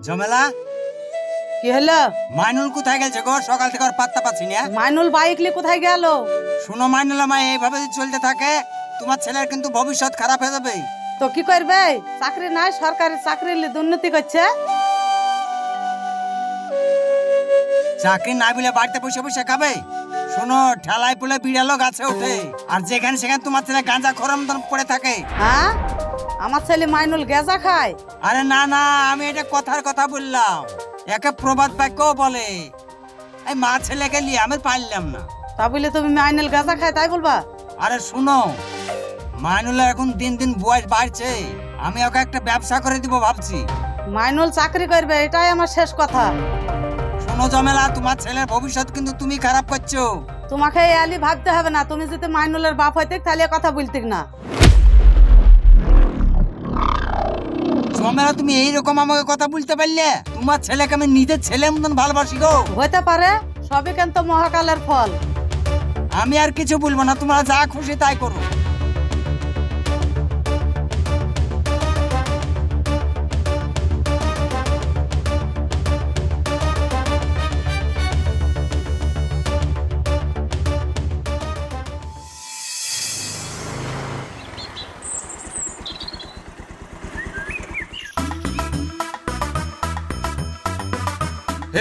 ঝামেলা কি হলো? মাইনুল কোথায় গেছে গো? সকাল থেকে আর পাত্তা পাচ্ছি না। মাইনুল বাইক নিয়ে কোথায় গেল? শুনো মাইনুল, আমার এইভাবে যদি চলতে থাকে তোমার ছেলের কিন্তু ভবিষ্যৎ খারাপ হয়ে যাবে। তো কি করবে? চাকরি নাই, সরকারি চাকরি দুর্নীতি করছে। চাকরি না বলে বাড়িতে বসে বসে খাবে? শোনো, ঠেলায় পুলে বিড়ালো গাছে ওঠে, আর যেখানে সেখানে তোমার ছেলে গাঁজা খোরের মতন পড়ে থাকে। হ্যাঁ, আমার ছেলে মাইনুল গাঁজা খায়? আরে না না, আমি এটা কথার কথা বললাম। একে প্রবাদ বাক্য বলে। এই মা ছেলেকে নিয়ে আমি পারলাম না। তা বলে তুমি মাইনুল গাঁজা খায় তাই বলবা? আরে শুনো, মাইনুলের এখন দিন দিন বয়স বাড়ছে, আমি ওকে একটা ব্যবসা করে দিব ভাবছি। মাইনুল চাকরি করবে, এটাই আমার শেষ কথা। শোনো ঝামেলা, তোমার ছেলের ভবিষ্যৎ কিন্তু তুমি খারাপ করছো। তোমাকে এই আলি ভাবতে হবে না। তুমি যদি মাইনুলের বাপ হইতে তাহলে কথা বলতে না। ঝামেলা, তুমি এইরকম আমাকে কথা বলতে পারলে? তোমার ছেলেকে আমি নিজের ছেলের মতন ভালোবাসি গো। হইতে পারে, সবই কিন্তু মহাকালের ফল। আমি আর কিছু বলবো না, তোমরা যা খুশি তাই করো।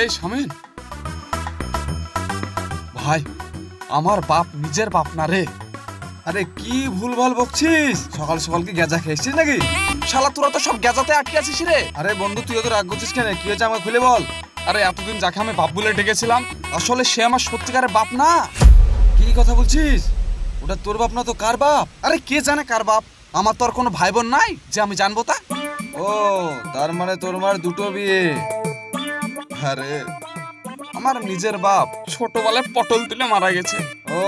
এই শামিন ভাই, আমার বাপ নিজের বাপ না রে। আরে কি ভুলভাল বকছিস? সকাল সকাল কি গেজা খেয়েছিস নাকি? শালা তোরা তো সব গেজাতে আটকে আছিস রে। আরে বন্ধু, তুই তো রাগ করছিস কেন? কি হয়েছে আমাকে খুলে বল। আরে এতদিন যাকে আমি বাপ বলে ডেকেছিলাম, আসলে সে আমার সত্যিকারের বাপ না। কি কথা বলছিস? ওটা তোর বাপ না তো কার বাপ? আরে কে জানে কার বাপ? আমার তো আর কোনো ভাই বোন নাই যে আমি জানবো তা। ও, তার মানে তোর মার দুটো বিয়ে? আরে আমার নিজের বাপ ছোটবেলায় পটল তুলে মারা গেছে। ও,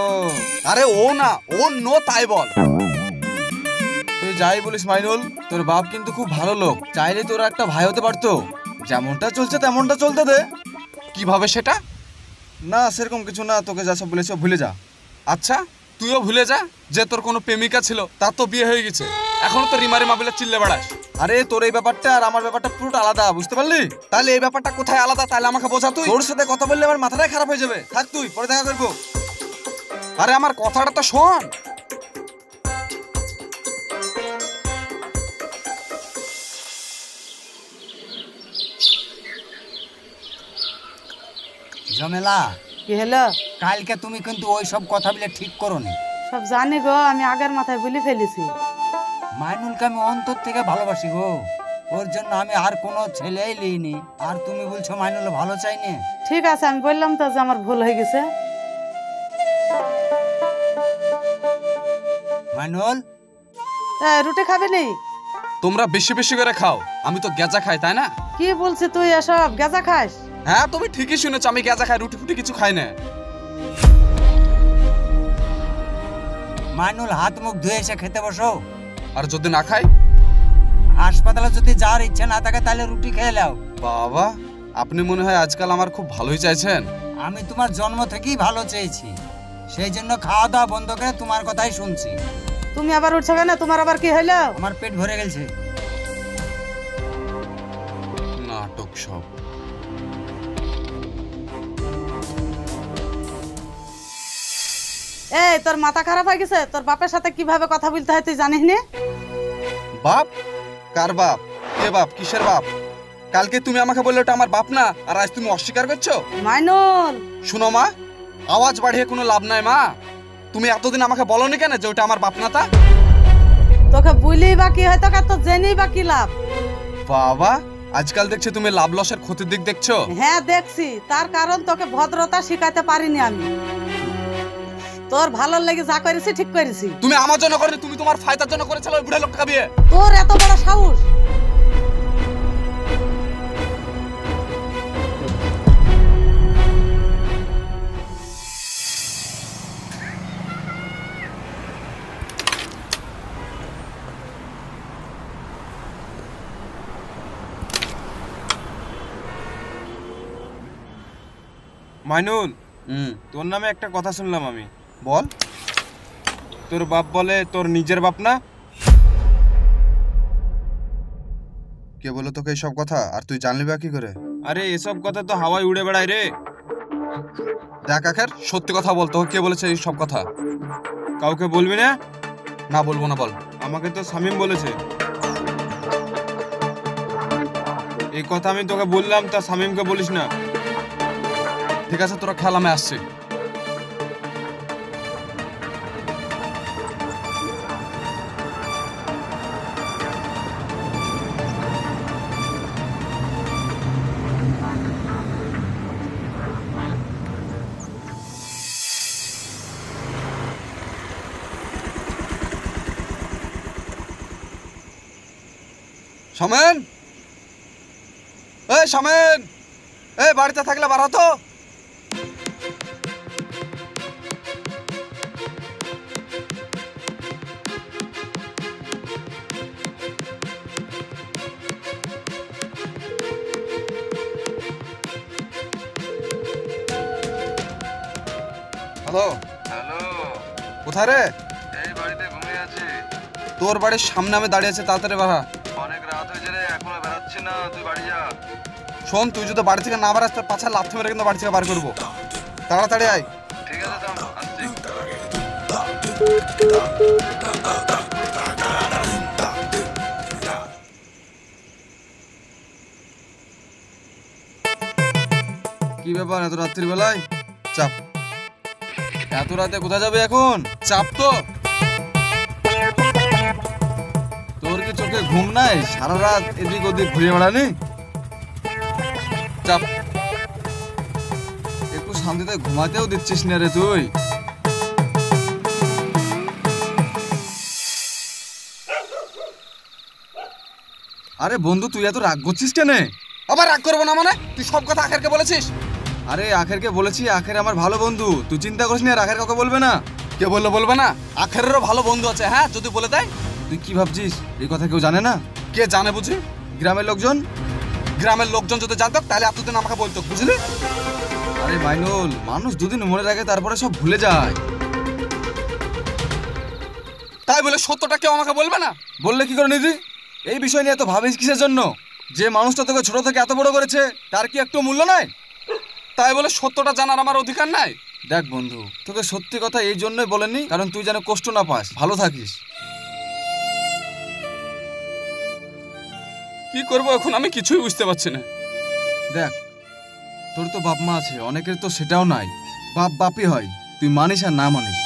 আরে ও না, ও নো তাই বল। তুই যাই বলিস মাইনুল, তোর বাপ কিন্তু খুব ভালো লোক। চাইলে তোর একটা ভাই হতে পারতো। যেমনটা চলছে তেমনটা চলতে দে। কিভাবে সেটা? না সেরকম কিছু না, তোকে যা সব বলেছে ভুলে যা। আচ্ছা, তুইও ভুলে যা যে তোর কোনো প্রেমিকা ছিল, তার তো বিয়ে হয়ে গেছে। এখনো তো রিমা রিমা বলে চিল্লে বেড়াস। আরে তোর এই ব্যাপারটা আর আমার ব্যাপারটা পুরোটা আলাদা, বুঝতে পারলি? তাহলে এই ব্যাপারটা কোথায় আলাদা তাহলে আমাকে বোঝা তুই। তোর সাথে কথা বললে আমার মাথাটাই খারাপ হয়ে যাবে। থাক, তুই পরে দেখা করবো। আরে আমার কথাটা তো শোন। ঝামেলা, কি হলো? কালকে তুমি কিন্তু ওই সব কথা বলে ঠিক করোনি। সব জানি গো, আমি আগের মাথায় বলে ফেলেছি। মাইনুলকে আমি অন্তর থেকে ভালোবাসি গো। ওর জন্য আমি আর কোনো ছেলেই লিইনি। আর তুমি বলছো মাইনুল ভালো চাইনি? ঠিক আছে, আমি বললাম তো যে আমার ভুল হয়ে গেছে। মাইনুল, রুটি খাবি নি? তোমরা বেশি বেশি করে খাও, আমি তো গেজা খাই, তাই না? কি বলছিস তুই? এসব গাঁজা খাস? হ্যাঁ, তুমি ঠিকই শুনেছ, আমি গেজা খাই, রুটি ফুটি কিছু খাই না। মাইনুল, হাত মুখ ধুয়ে এসে খেতে বসো। আর যদি না খাই? হাসপাতালে যদি যাওয়ার ইচ্ছে না থাকে তাহলে রুটি খেয়ে নাও। বাবা, আপনি মনে হয় আজকাল আমার খুব ভালোই চাইছেন। আমি তোমার জন্ম থেকেই ভালো চেয়েছি, সেই জন্য খাওয়া দাওয়া বন্ধ করে তোমার কথাই শুনছি। তুমি আবার উঠছো কেন? তোমার আবার কি হইলো? আমার পেট ভরে গেছে। নাটক সব। এই, তোর মাথা খারাপ হয়ে গেছে? তোর বাপের সাথে কিভাবে কথা বলতে হয় তুই জানিস না? বাপ? কার বাপ? কে বাপ? কিসের বাপ? কালকে তুমি আমাকে বললে ওটা আমার বাপ না, আর আজ তুমি অস্বীকার করছো? মাইনুল, শুনো মা, আওয়াজ বাড়িয়ে কোনো লাভ নাই মা। তুমি এতদিন আমাকে বলনি কেন যে ওটা আমার বাপ না? তা তোকে বুঝলেই বা কি হয়, তোকে তো জেনেই বা কি লাভ? বাবা, আজকাল দেখছি তুমি লাভ লসের ক্ষতির দিক দেখছো। হ্যাঁ দেখছি, তার কারণ তোকে ভদ্রতা শিখাতে পারিনি আমি। তোর ভালো লেগে যা করেছি ঠিক করেছি। তুমি আমার জন্য করনি, তুমি তোমার ফায়দার জন্য করেছিলে ওই বুড়া লোকটা বিয়ে। তোর এত বড় সাহস! মাইনুল, তোর নামে একটা কথা শুনলাম আমি। বল। তোর বাপ বলে তোর নিজের বাপ না? কে বলো তোকে এইসব কথা, আর তুই জানলি বা কি করে? আরে এসব কথা তো হাওয়ায় উড়ে বেড়ায় রে। দেখ আখের, সত্যি কথা বল, তোকে কে বলেছে এই সব কথা? কাউকে বলবি না? না বলবো না, বল। আমাকে তো শামিম বলেছে। এই কথা আমি তোকে বললাম, তা শামিমকে বলিস না। ঠিক আছে, তোরা খেল, আমি আসছি। শামেন, এই শামেন, এই বাড়িতে থাকলে বার হতো। হ্যালো। হ্যালো, কোথায় রে? এই বাড়িতে ঘুমিয়ে আছি। তোর বাড়ির সামনে আমি দাঁড়িয়ে আছি, তাড়াতাড়ি বাড়া। অনেক রাত হয়েছে রে, এখনো বেরোচ্ছি না, তুই বাড়ি যা। শোন, তুই যদি বাড়ি থেকে না বাড়াস তোর পাছা লাথি মেরে কিন্তু বাড়ি থেকে বার করবো। তাড়াতাড়ি আয়। ঠিক আছে, থাম, আসছি। কি ব্যাপার এত রাত্রির বেলায়? চাপ। এত রাতে কোথায় যাবে এখন? চাপ তো। তোর কি চোখে ঘুম নাই? সারা রাত এদিক ওদিক ঘুরে বেড়ানি? চাপ। একটু শান্তিতে ঘুমাতেও দিচ্ছিস না রে তুই। আরে বন্ধু, তুই এত রাগ করছিস কেন? আবার রাগ করবো না মানে? তুই সব কথা আখেরকে বলেছিস? আরে আখেরকে বলেছি, আখের আমার ভালো বন্ধু, তুই চিন্তা করিস না, আখের কাউকে বলবে না। কে বললো বলবে না? আখেরেরও ভালো বন্ধু আছে, হ্যাঁ, যদি বলে দেয়। তুই কি ভাবছিস এই কথা কেউ জানে না? কে জানে বুঝি? গ্রামের লোকজন। গ্রামের লোকজন যদি জানতো তাহলে এতদিন আমাকে বলতো, বুঝলি? আরে মাইনুল, মানুষ দুদিন মনে রাখে তারপরে সব ভুলে যায়। তাই বলে সত্যটা কেউ আমাকে বলবে না? বললে কি করে নিদি? এই বিষয় নিয়ে তো ভাবিস কিসের জন্য? যে মানুষটা তোকে ছোট থেকে এত বড় করেছে তার কি একটু মূল্য নাই? তাই বলে সত্যটা জানার আমার অধিকার নাই? দেখ বন্ধু, তোকে সত্যি কথা এই জন্যই বলেনি, কারণ তুই যেন কষ্ট না পাস, ভালো থাকিস। কি করব এখন আমি কিছুই বুঝতে পারছি না। দেখ, তোর তো বাপ মা আছে, অনেকের তো সেটাও নাই। বাপ বাপই হয়, তুই মানিস আর না মানিস।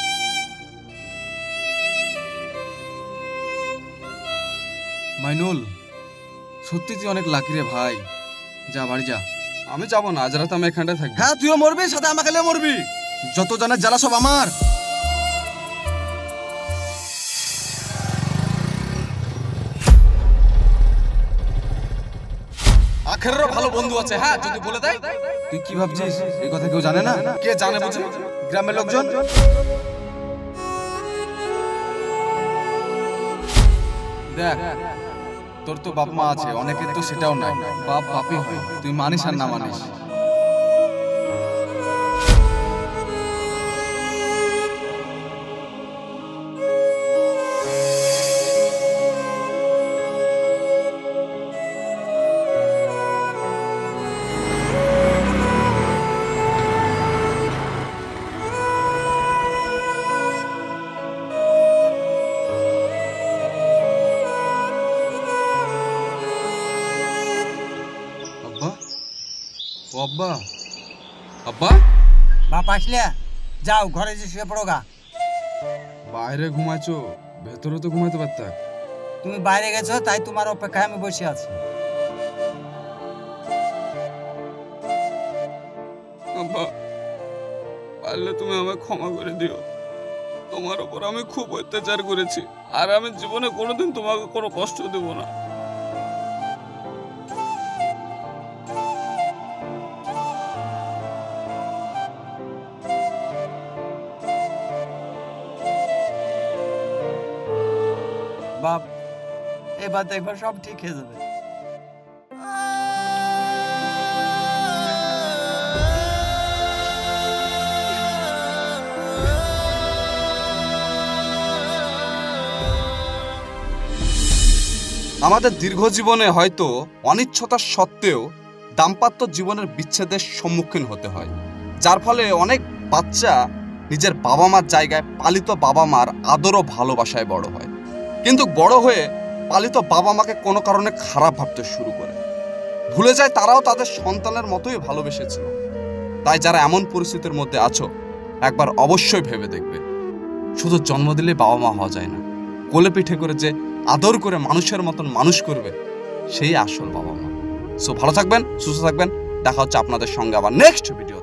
মাইনুল, সত্যি তুই অনেক লাকি রে ভাই। যা বাড়ি যা। আমি যাবো না, আজ রাত আমি এখানটায় থাকবো। হ্যাঁ, তুইও মরবি, সাথে আমাকে নিয়ে মরবি। যত জনের জ্বালা সব আমার। আখেরেরও ভালো বন্ধু আছে, হ্যাঁ, যদি বলে দেয়। তুই কি ভাবছিস এই কথা কেউ জানে না? কে জানে বুঝি? গ্রামের লোকজন। দেখ, তোর তো বাপ মা আছে, অনেকের তো সেটাও নাই। বাপ বাপই হয়, তুই মানিস আর না মানিস। আব্বা, আব্বা, বাপ আসলে যাও ঘরে যে শুয়ে পড়ো গা। বাইরে ঘুমাইছো, ভেতরে তো ঘুমাইতে পারতা। তুমি বাইরে গেছো তাই তোমার অপেক্ষায় আমি বসে আছি। আব্বা, পারলে তুমি আমায় ক্ষমা করে দিও। তোমার উপর আমি খুব অত্যাচার করেছি, আর আমি জীবনে কোনোদিন তোমাকে কোনো কষ্ট দেব না। বাপ, এবার দেখবো সব ঠিক হয়ে যাবে। আমাদের দীর্ঘ জীবনে হয়তো অনিচ্ছতা সত্ত্বেও দাম্পত্য জীবনের বিচ্ছেদের সম্মুখীন হতে হয়, যার ফলে অনেক বাচ্চা নিজের বাবা মার জায়গায় পালিত বাবা মার আদর ও ভালোবাসায় বড় হয়, কিন্তু বড় হয়ে পালিত বাবা মাকে কোনো কারণে খারাপ ভাবতে শুরু করে, ভুলে যায় তারাও তাদের সন্তানের মতোই ভালোবেসেছিল। তাই যারা এমন পরিস্থিতির মধ্যে আছো, একবার অবশ্যই ভেবে দেখবে, শুধু জন্ম দিলে বাবা মা হওয়া যায় না, কোলে পিঠে করে যে আদর করে মানুষের মতন মানুষ করবে সেই আসল বাবা মা। সো ভালো থাকবেন, সুস্থ থাকবেন, দেখা হচ্ছে আপনাদের সঙ্গে আবার নেক্সট ভিডিও।